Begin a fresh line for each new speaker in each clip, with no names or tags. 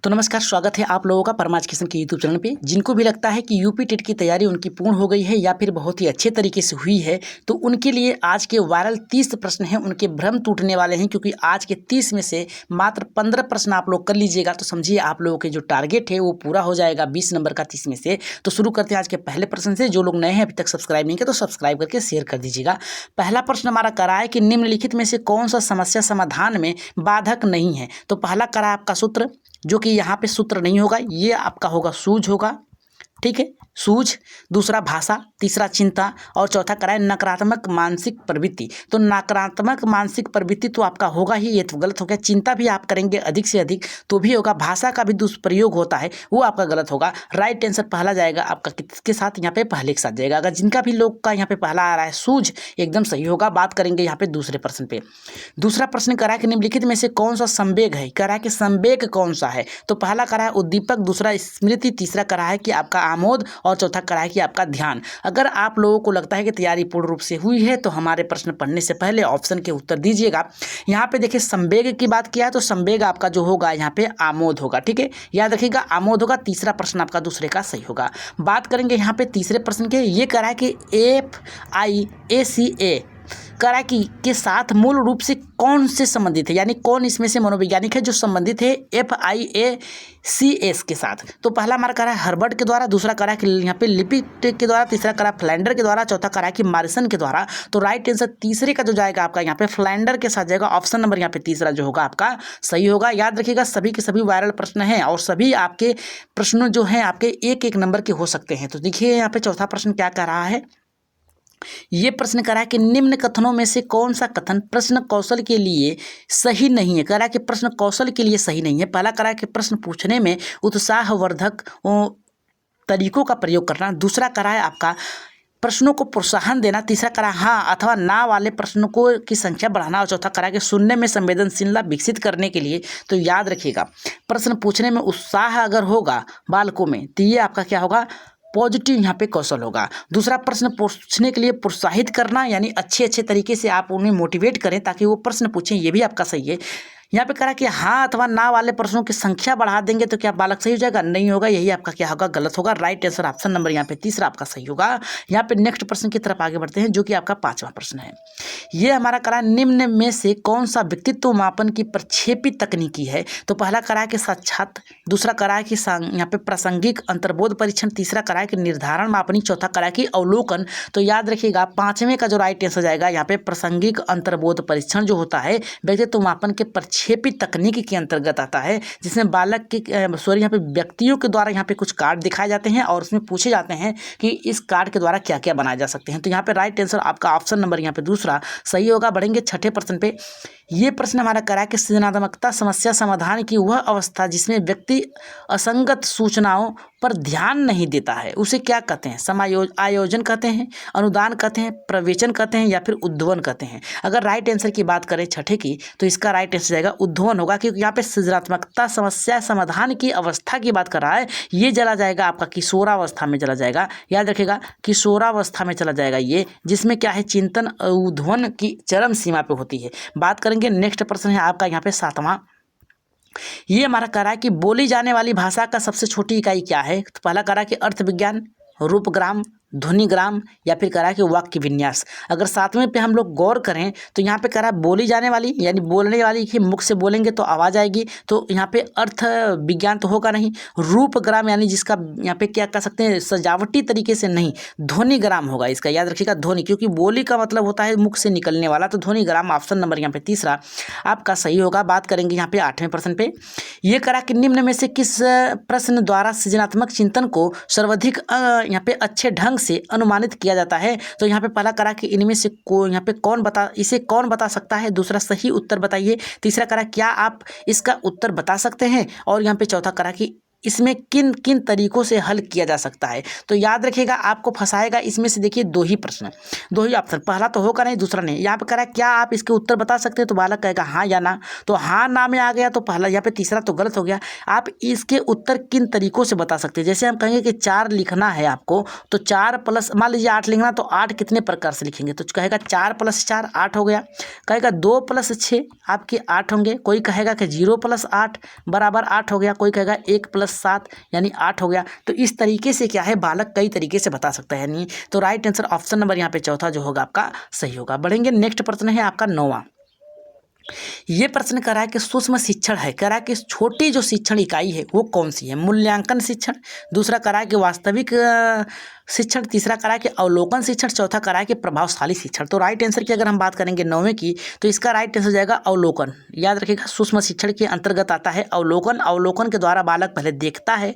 तो नमस्कार, स्वागत है आप लोगों का परमा एजुकेशन के यूट्यूब चैनल पे। जिनको भी लगता है कि यूपी टेट की तैयारी उनकी पूर्ण हो गई है या फिर बहुत ही अच्छे तरीके से हुई है, तो उनके लिए आज के वायरल 30 प्रश्न हैं, उनके भ्रम टूटने वाले हैं। क्योंकि आज के 30 में से मात्र 15 प्रश्न आप लोग कर लीजिएगा तो समझिए आप लोगों के जो टारगेट है वो पूरा हो जाएगा 20 नंबर का 30 में से। तो शुरू करते हैं आज के पहले प्रश्न से। जो लोग नए हैं, अभी तक सब्सक्राइब नहीं किया तो सब्सक्राइब करके शेयर कर दीजिएगा। पहला प्रश्न हमारा करा है कि निम्नलिखित में से कौन सा समस्या समाधान में बाधक नहीं है। तो पहला करा है आपका सूत्र, जो कि यहाँ पे सूत्र नहीं होगा, ये आपका होगा सूझ होगा। ठीक है, सूझ। दूसरा भाषा, तीसरा चिंता और चौथा कराए नकारात्मक मानसिक प्रवृत्ति। तो नकारात्मक मानसिक प्रवृत्ति तो आपका होगा ही, ये तो गलत हो गया। चिंता भी आप करेंगे अधिक से अधिक तो भी होगा। भाषा का भी दुष्प्रयोग होता है, वो आपका गलत होगा। राइट आंसर पहला जाएगा आपका किसके साथ, यहाँ पे पहले के साथ जाएगा। अगर जिनका भी लोग का यहाँ पे पहला आ रहा है सूझ, एकदम सही होगा। बात करेंगे यहाँ पे दूसरे प्रश्न पे। दूसरा प्रश्न करा है कि निम्नलिखित में से कौन सा संवेग है। करा है कि संवेग कौन सा है। तो पहला करा है उद्दीपक, दूसरा स्मृति, तीसरा करा है कि आपका आमोद और चौथा करा है कि आपका ध्यान। अगर आप लोगों को लगता है कि तैयारी पूर्ण रूप से हुई है तो हमारे प्रश्न पढ़ने से पहले ऑप्शन के उत्तर दीजिएगा। यहाँ पे देखिए संवेग की बात किया है तो संवेग आपका जो होगा यहाँ पे आमोद होगा। ठीक है, याद रखिएगा आमोद होगा। तीसरा प्रश्न आपका दूसरे का सही होगा। बात करेंगे यहाँ पे तीसरे प्रश्न के। ये करा है कि FIACA करा के साथ मूल रूप से कौन से संबंधित है, यानी कौन इसमें से मनोवैज्ञानिक है जो संबंधित है FIACS के साथ। तो पहला हमारा करा है हर्बर्ट के द्वारा, दूसरा करा है कि यहाँ पे लिपिट के द्वारा, तीसरा करा फ्लैंडर के द्वारा, चौथा करा है कि मारिसन के द्वारा। तो राइट आंसर तीसरे का जो जाएगा आपका यहाँ पे फ्लैंडर के साथ जाएगा। ऑप्शन नंबर यहाँ पे तीसरा जो होगा आपका सही होगा। याद रखिएगा सभी के सभी वायरल प्रश्न हैं और सभी आपके प्रश्न जो हैं आपके एक एक नंबर के हो सकते हैं। तो देखिए यहाँ पे चौथा प्रश्न क्या कर रहा है। ये प्रश्न करा है कि निम्न कथनों में से कौन सा कथन प्रश्न कौशल के लिए सही नहीं है। करा कि प्रश्न कौशल के लिए सही नहीं है। पहला करा कि प्रश्न पूछने में उत्साहवर्धक तरीकों का प्रयोग करना, दूसरा करा है आपका प्रश्नों को प्रोत्साहन देना, तीसरा करा हाँ अथवा ना वाले प्रश्नों को की संख्या बढ़ाना और चौथा करा कि सुनने में संवेदनशीलता विकसित करने के लिए। तो याद रखिएगा प्रश्न पूछने में उत्साह अगर होगा बालकों में तो ये आपका क्या होगा, पॉजिटिव यहाँ पे कौशल होगा। दूसरा प्रश्न पूछने के लिए प्रोत्साहित करना, यानी अच्छे अच्छे तरीके से आप उन्हें मोटिवेट करें ताकि वो प्रश्न पूछें, ये भी आपका सही है। यहाँ पे करा कि हाँ अथवा ना वाले प्रश्नों की संख्या बढ़ा देंगे तो क्या बालक सही हो जाएगा, नहीं होगा। यही आपका क्या होगा, गलत होगा। राइट आंसर ऑप्शन नंबर यहाँ पे तीसरा आपका सही होगा। यहाँ पे नेक्स्ट प्रश्न की तरफ आगे बढ़ते हैं जो कि आपका पांचवा प्रश्न है। ये हमारा करा निम्न में से कौन सा व्यक्तित्व मापन की प्रक्षेपित तकनीकी है। तो पहला करा कि साक्षात, दूसरा करा कि यहाँ पे प्रासंगिक अंतर्बोध परीक्षण, तीसरा करा कि निर्धारण मापनी, चौथा करा कि अवलोकन। तो याद रखिएगा पांचवें का जो राइट आंसर जाएगा यहाँ पे प्रासंगिक अंतर्बोध परीक्षण जो होता है व्यक्तित्व मापन के प्रक्षेपित तकनीक के अंतर्गत आता है, जिसमें बालक के यहाँ पे व्यक्तियों के द्वारा यहाँ पे कुछ कार्ड दिखाए जाते हैं और उसमें पूछे जाते हैं कि इस कार्ड के द्वारा क्या क्या बनाए जा सकते हैं। तो यहाँ पे राइट आंसर आपका ऑप्शन नंबर यहाँ पे दूसरा सही होगा। बढ़ेंगे छठे प्रश्न पे। ये प्रश्न हमारा करा कि सृजनात्मकता समस्या समाधान की वह अवस्था जिसमें व्यक्ति असंगत सूचनाओं पर ध्यान नहीं देता है उसे क्या कहते हैं। आयोजन कहते हैं, अनुदान कहते हैं, प्रवेचन कहते हैं या फिर उद्भवन कहते हैं। अगर राइट आंसर की बात करें छठे की तो इसका राइट आंसर जाएगा उद्भवन होगा, क्योंकि यहाँ पे सृजनात्मकता समस्या समाधान की अवस्था की बात कर रहा है। ये चला जाएगा आपका किशोरावस्था में चला जाएगा। याद रखिएगा किशोरावस्था में चला जाएगा ये, जिसमें क्या है चिंतन उद्भवन की चरम सीमा पे होती है। बात करेंगे नेक्स्ट प्रश्न है आपका यहाँ पे सातवां। ये हमारा करा है कि बोली जाने वाली भाषा का सबसे छोटी इकाई क्या है। तो पहला करा कि अर्थ विज्ञान, रूपग्राम, ध्वनिग्राम या फिर करा कि वाक्य विन्यास। अगर सातवें पे हम लोग गौर करें तो यहाँ पे करा बोली जाने वाली, यानी बोलने वाली की मुख से बोलेंगे तो आवाज़ आएगी, तो यहाँ पे अर्थ विज्ञान तो होगा नहीं। रूपग्राम यानी जिसका यहाँ पे क्या कह सकते हैं सजावटी तरीके से नहीं, ध्वनिग्राम होगा इसका। याद रखिएगा ध्वनि, क्योंकि बोली का मतलब होता है मुख से निकलने वाला, तो ध्वनिग्राम ऑप्शन नंबर यहाँ पे तीसरा आपका सही होगा। बात करेंगे यहाँ पे आठवें प्रश्न पे। ये करा कि निम्न में से किस प्रश्न द्वारा सृजनात्मक चिंतन को सर्वाधिक यहाँ पे अच्छे ढंग से अनुमानित किया जाता है। तो यहाँ पे पहला करा कि इनमें से यहाँ पे इसे कौन बता सकता है, दूसरा सही उत्तर बताइए, तीसरा करा क्या आप इसका उत्तर बता सकते हैं और यहाँ पे चौथा करा कि इसमें किन किन तरीकों से हल किया जा सकता है। तो याद रखिएगा, आपको फंसाएगा इसमें से देखिए दो ही प्रश्न, दो ही ऑप्शन, पहला तो होगा नहीं, दूसरा नहीं। यहाँ पे कह रहा है क्या आप इसके उत्तर बता सकते हैं, तो बालक कहेगा हाँ या ना, तो हाँ ना में आ गया तो पहला, यहाँ पे तीसरा तो गलत हो गया। आप इसके उत्तर किन तरीकों से बता सकते हैं, जैसे हम कहेंगे कि 4 लिखना है आपको, तो 4 प्लस, मान लीजिए 8 लिखना, तो 8 कितने प्रकार से लिखेंगे, तो कहेगा 4 + 4 8 हो गया। कहेगा 2 + 6 आपके 8 होंगे। कोई कहेगा कि 0 + 8 बराबर 8 हो गया। कोई कहेगा 1 + 7 यानी 8 हो गया। तो इस तरीके से क्या है, बालक कई तरीके से बता सकता है यानी। तो राइट आंसर ऑप्शन नंबर यहाँ पे चौथा जो होगा आपका सही होगा। बढ़ेंगे, नेक्स्ट प्रश्न है आपका 9वां। ये प्रश्न कह रहा है कि सूक्ष्म शिक्षण है, कह रहा है कि छोटी जो शिक्षण इकाई है वो कौन सी है। मूल्यांकन शिक्षण, दूसरा कह रहा है कि वास्तविक शिक्षण, तीसरा कह रहा है कि अवलोकन शिक्षण, चौथा कह रहा है कि प्रभावशाली शिक्षण। तो राइट आंसर की अगर हम बात करेंगे 9वें की, तो इसका राइट आंसर जाएगा अवलोकन। याद रखिएगा, सूक्ष्म शिक्षण के अंतर्गत आता है अवलोकन। अवलोकन के द्वारा बालक पहले देखता है,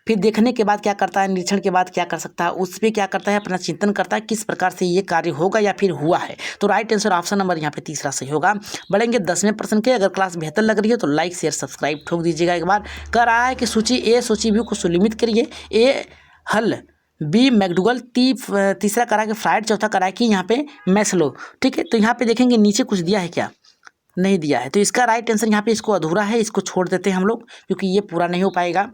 फिर देखने के बाद क्या करता है, निरीक्षण के बाद क्या कर सकता है, उस पर क्या करता है, अपना चिंतन करता है किस प्रकार से ये कार्य होगा या फिर हुआ है। तो राइट आंसर ऑप्शन नंबर यहाँ पे तीसरा सही होगा। बढ़ेंगे 10वें प्रश्न के। अगर क्लास बेहतर लग रही है तो लाइक शेयर सब्सक्राइब ठोक दीजिएगा एक बार। कह रहा है कि सूची ए, सूची बी को सुलिमित करिए। ए हल, बी मैकडूगल, तीसरा करा कि फ्राइड, चौथा करा कि यहाँ पे मैस्लो। ठीक है, तो यहाँ पे देखेंगे नीचे कुछ दिया है क्या, नहीं दिया है। तो इसका राइट आंसर यहाँ पे इसको अधूरा है, इसको छोड़ देते हैं हम लोग क्योंकि ये पूरा नहीं हो पाएगा।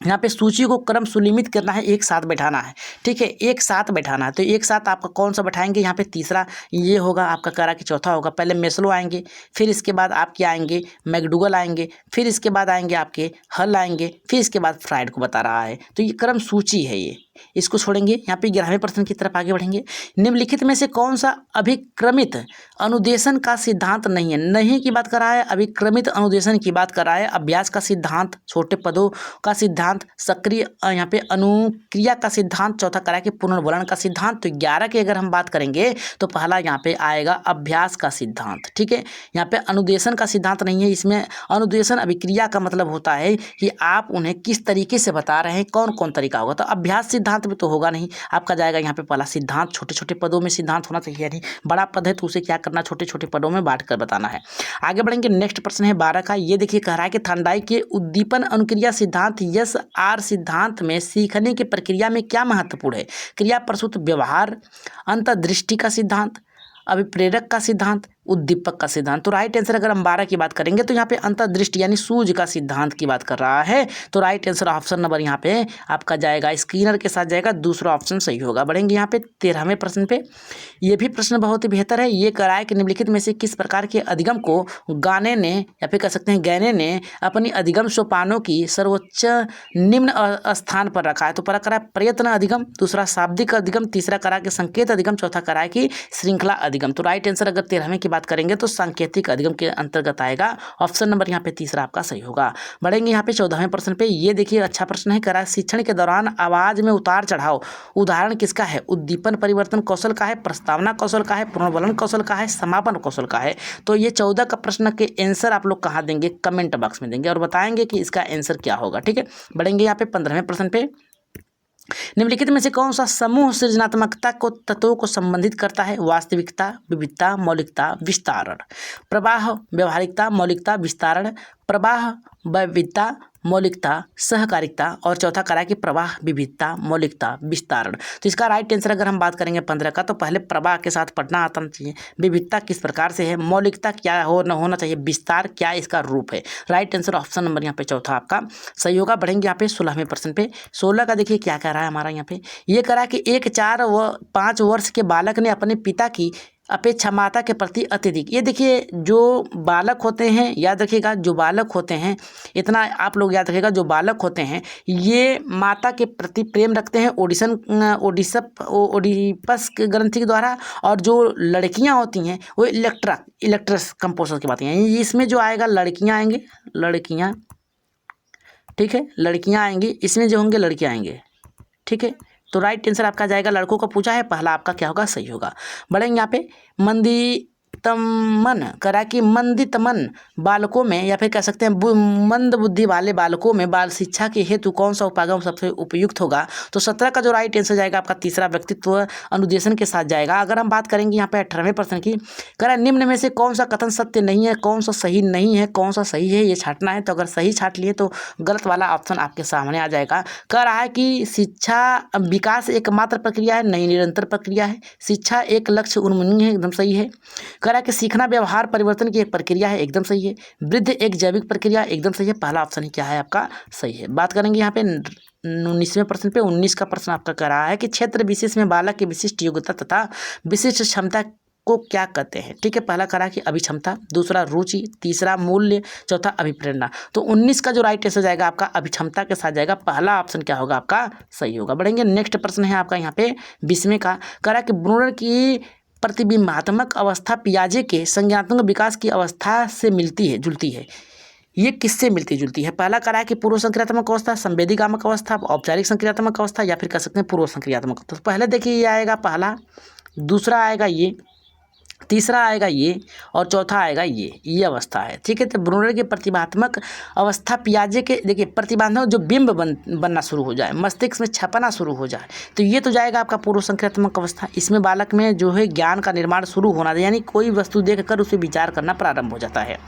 यहाँ पे सूची को क्रम सुनियमित करना है, एक साथ बैठाना है। ठीक है, एक साथ बैठाना है। तो एक साथ आपका कौन सा बैठाएंगे, यहाँ पे तीसरा ये होगा आपका, करा कि चौथा होगा। पहले मैस्लो आएंगे, फिर इसके बाद आपके आएंगे मैकडूगल आएंगे, फिर इसके बाद आएंगे आपके हल आएंगे, फिर इसके बाद फ्राइड को बता रहा है। तो ये क्रम सूची है, ये इसको छोड़ेंगे। यहाँ पे 11वें प्रश्न की तरफ आगे बढ़ेंगे। निम्नलिखित में से कौन सा अभिक्रमित अनुदेशन का सिद्धांत नहीं है। नहीं की बात कर रहा है, अभिक्रमित अनुदेशन की बात कर रहा है। अभ्यास का सिद्धांत, छोटे पदों का सिद्धांत, सक्रिय यहाँ पे अनुक्रिया का सिद्धांत, चौथा करा के पुनर्वलन का सिद्धांत। तो 11 की अगर हम बात करेंगे तो पहला यहाँ पे आएगा अभ्यास का सिद्धांत। ठीक है, यहाँ पे अनुदेशन का सिद्धांत नहीं है। इसमें अनुदेशन अभिक्रिया का मतलब होता है कि आप उन्हें किस तरीके से बता रहे हैं, कौन कौन तरीका होगा। तो अभ्यास सिद्धांत में तो होगा नहीं, आपका जाएगा यहाँ पे पहला सिद्धांत। छोटे छोटे पदों में सिद्धांत होना चाहिए, नहीं बड़ा पद है तो उसे क्या करना, छोटे छोटे पदों में बांट कर बताना है। आगे बढ़ेंगे, नेक्स्ट प्रश्न है 12 का। ये देखिए, कह रहा है कि थॉर्नडाइक के उद्दीपन अनुक्रिया सिद्धांत SR सिद्धांत में सीखने की प्रक्रिया में क्या महत्वपूर्ण है। क्रिया प्रसूत व्यवहार, अंतर्दृष्टि का सिद्धांत, अभिप्रेरक का सिद्धांत, उद्दीपक का सिद्धांत। तो राइट आंसर अगर हम 12 की बात करेंगे तो यहाँ पे अंतर्दृष्टि यानी सूझ का सिद्धांत की बात कर रहा है। तो राइट आंसर ऑप्शन नंबर यहाँ पे आपका जाएगा, स्किनर के साथ जाएगा, दूसरा ऑप्शन सही होगा। बढ़ेंगे यहाँ पे 13वें प्रश्न पे। ये भी प्रश्न बहुत ही बेहतर है। ये कह रहा है कि निम्नलिखित में से किस प्रकार के अधिगम को गाने ने या फिर कह सकते हैं गैने ने अपनी अधिगम सोपानों की सर्वोच्च निम्न स्थान पर रखा है। तो पहला करा प्रयत्न अधिगम, दूसरा शाब्दिक अधिगम, तीसरा करा कि संकेत अधिगम, चौथा करा कि श्रृंखला अधिगम। तो राइट आंसर अगर 13वें की बात करेंगे तो सांकेतिक अधिगम के अंतर्गत आएगा। ऑप्शन नंबर यहाँ पे तीसरा आपका सही होगा। बढ़ेंगे यहाँ पे 14वें प्रश्न पे। ये देखिए अच्छा प्रश्न है, करा शिक्षण के दौरान आवाज में उतार चढ़ाव उदाहरण किसका है। उद्दीपन परिवर्तन कौशल का है, प्रस्तावना कौशल का है, पुनर्वलन कौशल का है, समापन कौशल का है। तो ये 14 का प्रश्न के आंसर आप लोग कहाँ देंगे, कमेंट बॉक्स में देंगे और बताएंगे कि इसका आंसर क्या होगा। ठीक है, बढ़ेंगे यहाँ पे 15वें प्रश्न पे। निम्नलिखित में से कौन सा समूह सृजनात्मकता को तत्वों को संबंधित करता है। वास्तविकता, विविधता, मौलिकता, विस्तारण। प्रवाह, व्यवहारिकता, मौलिकता, विस्तारण। प्रवाह, विविधता, मौलिकता, सहकारिता और चौथा करा कि प्रवाह, विविधता, मौलिकता, विस्तारण। तो इसका राइट आंसर अगर हम बात करेंगे 15 का, तो पहले प्रवाह के साथ पढ़ना आता चाहिए, विविधता किस प्रकार से है, मौलिकता क्या हो न होना चाहिए, विस्तार क्या इसका रूप है। राइट आंसर ऑप्शन नंबर यहाँ पे चौथा आपका सही होगा। बढ़ेंगे यहाँ पे 16वें प्रश्न पे। 16 का देखिए क्या कह रहा है हमारा यहाँ पे। ये कह रहा है कि एक 4 व 5 वर्ष के बालक ने अपने पिता की अपेक्षा माता के प्रति अत्यधिक। ये देखिए, जो बालक होते हैं, याद रखिएगा जो बालक होते हैं, इतना आप लोग याद रखिएगा, जो बालक होते हैं ये माता के प्रति प्रेम रखते हैं ओडिपस के ग्रंथि के द्वारा। और जो लड़कियां होती हैं वो इलेक्ट्रस कंपोजर की बात है। इसमें जो आएगा लड़कियां आएंगे, लड़कियां, ठीक है, लड़कियां आएंगी, इसमें जो होंगे लड़कियां आएंगे। ठीक है, तो राइट आंसर आपका जाएगा, लड़कों का पूछा है, पहला आपका क्या होगा, सही होगा। बढ़ेंगे यहाँ पे तमन करा कि मंदित मन बालकों में या फिर कह सकते हैं मंद बुद्धि वाले बालकों में बाल शिक्षा के हेतु कौन सा उपागम सबसे उपयुक्त होगा। तो 17 का जो राइट आंसर जाएगा आपका तीसरा व्यक्तित्व अनुदेशन के साथ जाएगा। अगर हम बात करेंगे यहाँ पे 18वें प्रश्न की, करा निम्न में से कौन सा कथन सत्य नहीं है, कौन सा सही नहीं है, कौन सा सही है, ये छांटना है। तो अगर सही छांट लिए तो गलत वाला ऑप्शन आपके सामने आ जाएगा। कह रहा है कि शिक्षा विकास एकमात्र प्रक्रिया है, नहीं निरंतर प्रक्रिया है। शिक्षा एक लक्ष्य उन्मुखी है, एकदम सही है। कह रहा है कि सीखना व्यवहार परिवर्तन की एक प्रक्रिया है, एकदम सही है। वृद्ध एक जैविक प्रक्रिया, एकदम सही है। पहला ऑप्शन ही क्या है आपका सही है। बात करेंगे यहाँ पे 19वें प्रश्न पे। 19 का प्रश्न आपका कह रहा है कि क्षेत्र विशेष में बालक की विशिष्ट योग्यता तथा विशिष्ट क्षमता को क्या कहते हैं। ठीक है, पहला करा कि अभिक्षमता, दूसरा रुचि, तीसरा मूल्य, चौथा अभिप्रेरणा। तो 19 का जो राइट आंसर जाएगा आपका अभिक्षमता के साथ जाएगा। पहला ऑप्शन क्या होगा आपका सही होगा। बढ़ेंगे नेक्स्ट प्रश्न है आपका यहाँ पे 20वें का। करा कि ब्रूनर की प्रतिबिंबात्मक अवस्था पियाजे के संज्ञानात्मक विकास की अवस्था से मिलती है जुलती है। ये किससे मिलती जुलती है। पहला करा है कि पूर्व संक्रियात्मक अवस्था, संवेदीगामक अवस्था, औपचारिक संक्रियात्मक अवस्था या फिर कह सकते हैं पूर्व संक्रियात्मक। तो पहले देखिए ये आएगा पहला, दूसरा आएगा ये, तीसरा आएगा ये और चौथा आएगा ये अवस्था है। ठीक है, तो ब्रूनर की प्रतिभात्मक अवस्था पियाजे के देखिए प्रतिबंधक जो बिंब बनना शुरू हो जाए, मस्तिष्क में छपना शुरू हो जाए, तो ये तो जाएगा आपका पूर्व संक्रियात्मक अवस्था। इसमें बालक में जो है ज्ञान का निर्माण शुरू होना, यानी कोई वस्तु देखकर उसे विचार करना प्रारंभ हो जाता है।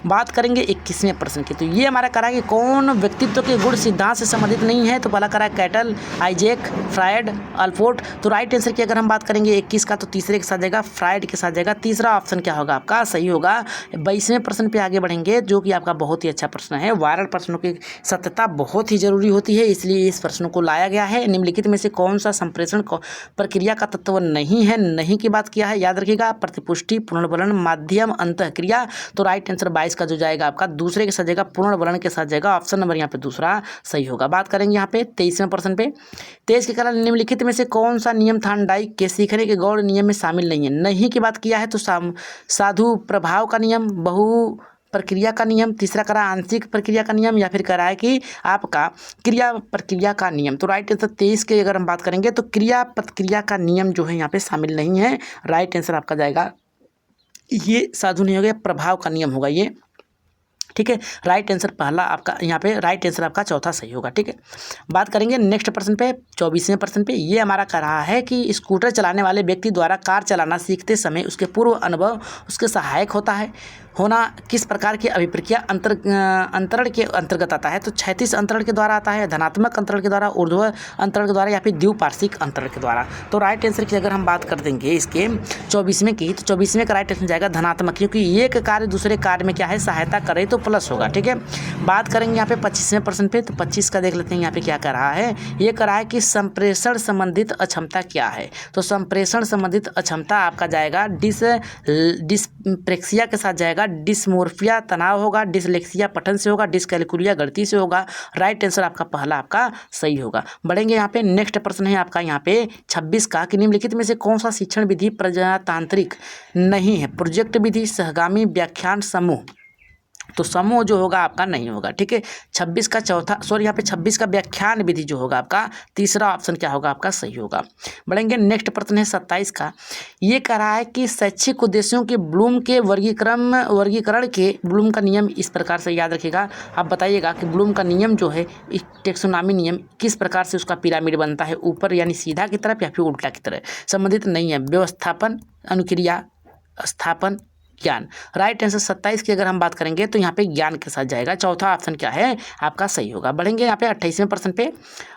बात करेंगे 21वें प्रश्न की। तो ये हमारा करा कि कौन व्यक्तित्व के गुण सिद्धांत से संबंधित नहीं है। तो पहला करा कैटल, आइजैक, फ्रायड, अल्पोर्ट। तो राइट आंसर की अगर हम बात करेंगे 21 का, तो तीसरे के साथ जाएगा, फ्रायड के साथ जाएगा। तीसरा ऑप्शन क्या होगा आपका सही होगा। 22वें प्रश्न पे आगे बढ़ेंगे, जो कि आपका बहुत ही अच्छा प्रश्न है। वायरल प्रश्नों की सत्यता बहुत ही जरूरी होती है, इसलिए इस प्रश्न को लाया गया है। निम्नलिखित में से कौन सा संप्रेषण प्रक्रिया का तत्व नहीं है। नहीं की बात किया है, याद रखिएगा, प्रतिपुष्टि, पुनर्वलन, माध्यम, अंतःक्रिया। तो राइट आंसर 22 का जो जाएगा आपका दूसरे के साथ जाएगा, पुनर्वलन के साथ जाएगा। ऑप्शन नंबर यहाँ पे दूसरा सही होगा। बात करेंगे यहाँ पे 23वें प्रश्न पे। 23 के कारण निम्नलिखित में से कौन सा नियम थार्नडाइक के सीखने के गौड़ नियम में शामिल नहीं है। नहीं की बात किया है तो साधु प्रभाव का नियम, बहु प्रक्रिया का नियम, तीसरा करा आंशिक प्रक्रिया का नियम, या फिर करा है कि आपका क्रिया प्रक्रिया का नियम। तो राइट आंसर 23 के अगर हम बात करेंगे तो क्रिया प्रक्रिया का नियम जो है यहाँ पे शामिल नहीं है। राइट आंसर आपका जाएगा ये साधु नहीं हो गया, प्रभाव का नियम होगा ये। ठीक है, राइट आंसर पहला आपका यहाँ पे राइट आंसर आपका चौथा सही होगा। ठीक है, बात करेंगे नेक्स्ट प्रश्न पे 24वें प्रश्न पे। ये हमारा कह रहा है कि स्कूटर चलाने वाले व्यक्ति द्वारा कार चलाना सीखते समय उसके पूर्व अनुभव उसके सहायक होना किस प्रकार की अभिप्रक्रिया अंतरण के अंतर्गत आता है। तो क्षैतिज अंतरण के द्वारा आता है, धनात्मक अंतरण के द्वारा, ऊर्ध्व अंतरण के द्वारा, या फिर द्विपार्श्विक अंतरण के द्वारा। तो राइट आंसर की अगर हम बात कर देंगे इसके 24वें की, तो 24वें का राइट आंसर जाएगा धनात्मक, क्योंकि एक कार्य दूसरे कार्य में क्या है सहायता करे तो प्लस होगा। ठीक है, बात करेंगे यहाँ पे 25वें प्रश्न पे। तो 25 का देख लेते हैं यहाँ पे क्या कर रहा है। ये कर रहा है कि संप्रेषण संबंधित अक्षमता क्या है। तो संप्रेषण संबंधित अक्षमता आपका जाएगा डिस्प्रेक्सिया के साथ जाएगा, डिस्मोर्फिया तनाव होगा, डिसलेक्सिया पठन से होगा, डिसकैलकुलिया गणित से होगा। राइट आंसर आपका पहला आपका सही होगा। बढ़ेंगे यहाँ पे नेक्स्ट प्रश्न है आपका यहाँ पे 26 का कि निम्नलिखित में से कौन सा शिक्षण विधि प्रजातांत्रिक नहीं है। प्रोजेक्ट विधि, सहगामी, व्याख्यान, समूह। तो समूह जो होगा आपका नहीं होगा। ठीक है, 26 का यहाँ पे 26 का व्याख्यान विधि जो होगा आपका तीसरा ऑप्शन क्या होगा आपका सही होगा। बढ़ेंगे नेक्स्ट प्रश्न है 27 का। ये कह रहा है कि शैक्षिक उद्देश्यों के ब्लूम के वर्गीकरण के ब्लूम का नियम इस प्रकार से याद रखिएगा। आप बताइएगा कि ब्लूम का नियम जो है टेक्सोनॉमी नियम किस प्रकार से उसका पिरामिड बनता है, ऊपर यानी सीधा की तरफ या फिर उल्टा की तरफ। संबंधित नहीं है, व्यवस्थापन, अनुक्रिया, स्थापन, ज्ञान। राइट आंसर 27 की अगर हम बात करेंगे तो यहाँ पे ज्ञान के साथ जाएगा। चौथा ऑप्शन क्या है आपका सही होगा। बढ़ेंगे यहाँ पे 28वें प्रश्न पे।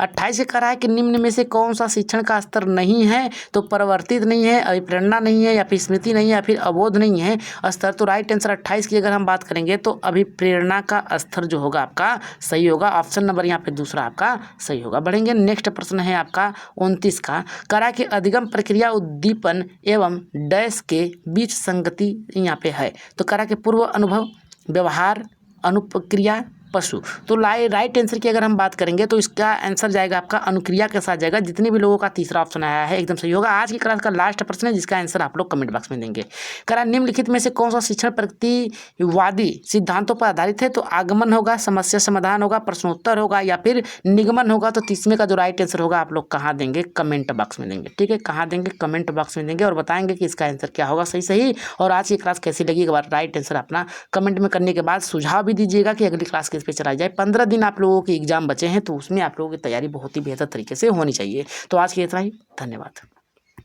28 से कह रहा है कि निम्न में से कौन सा शिक्षण का स्तर नहीं है। तो परिवर्तित नहीं है, अभिप्रेरणा नहीं है, या फिर स्मृति नहीं है, या फिर अबोध नहीं है स्तर। तो राइट आंसर 28 की अगर हम बात करेंगे तो अभिप्रेरणा का स्तर जो होगा आपका सही होगा। ऑप्शन नंबर यहाँ पे दूसरा आपका सही होगा। बढ़ेंगे नेक्स्ट प्रश्न है आपका 29 का। कह रहा है कि अधिगम प्रक्रिया उद्दीपन एवं डैश के बीच संगति यहाँ पे है। तो कह रहा है कि पूर्व अनुभव, व्यवहार, अनुप्रक्रिया, पशु। तो राइट आंसर की अगर हम बात करेंगे तो इसका आंसर जाएगा आपका अनुक्रिया के साथ जाएगा। जितने भी लोगों का तीसरा ऑप्शन आया है एकदम सही होगा। आज की क्लास का लास्ट प्रश्न है जिसका आंसर आप लोग कमेंट बॉक्स में देंगे। करा निम्नलिखित में से कौन सा शिक्षण प्रतिवादी सिद्धांतों पर आधारित है? तो आगमन होगा, समस्या समाधान होगा, प्रश्नोत्तर होगा या फिर निगमन होगा। तो तीसरे का जो राइट आंसर होगा आप लोग कहाँ देंगे? कमेंट बॉक्स में देंगे। ठीक है, कहाँ देंगे? कमेंट बॉक्स में देंगे और बताएंगे कि इसका आंसर क्या होगा सही। और आज की क्लास कैसी लगी एक बार राइट आंसर अपना कमेंट में करने के बाद सुझाव भी दीजिएगा कि अगली क्लास किस पे चलाई जाए। 15 दिन आप लोगों के एग्जाम बचे हैं तो उसमें आप लोगों की तैयारी बहुत ही बेहतर तरीके से होनी चाहिए। तो आज के इतना ही, धन्यवाद।